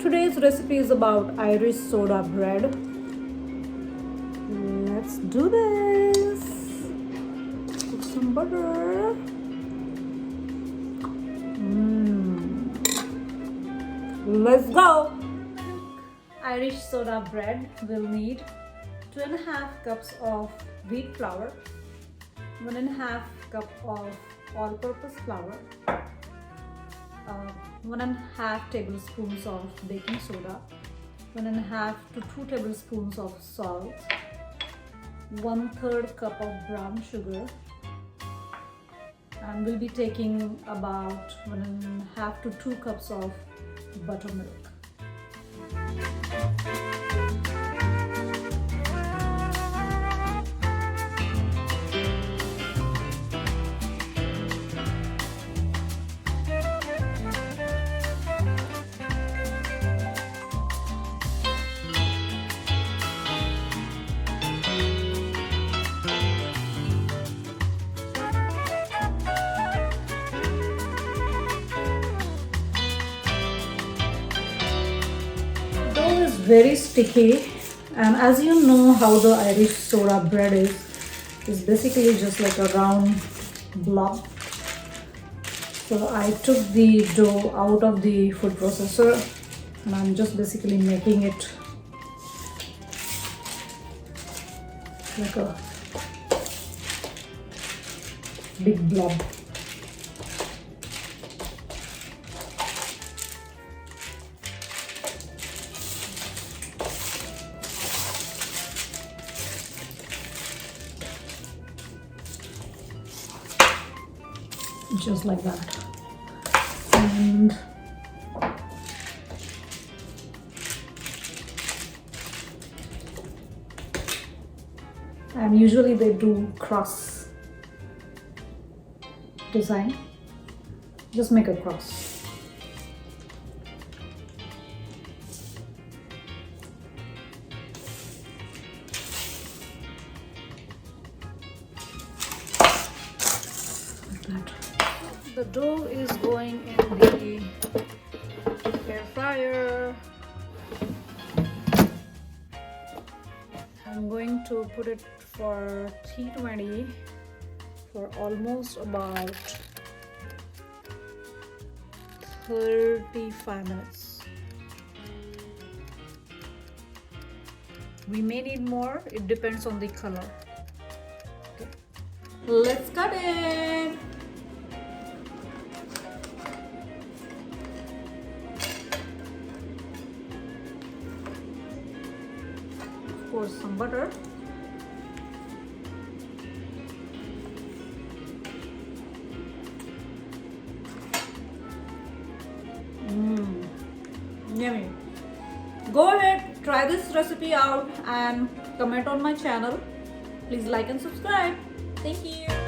today's recipe is about Irish soda bread. Let's do this. Put some butter. Let's go. Irish soda bread will need 2.5 cups of wheat flour, 1.5 cup of all-purpose flour, 1.5 tablespoons of baking soda, 1.5 to 2 tablespoons of salt, 1/3 cup of brown sugar, and we'll be taking about 1.5 to 2 cups of buttermilk. Dough is very sticky, and as you know how the Irish soda bread is basically just like a round blob. So I took the dough out of the food processor and I'm just basically making it like a big blob. Just like that. And usually they do cross design. Just make a cross. Like that. The dough is going in the air fryer. I'm going to put it for 320 for almost about 35 minutes. We may need more, it depends on the color. Okay. Let's cut it. Of course, some butter. Yummy. Go ahead, try this recipe out and comment on my channel. Please like and subscribe. Thank you.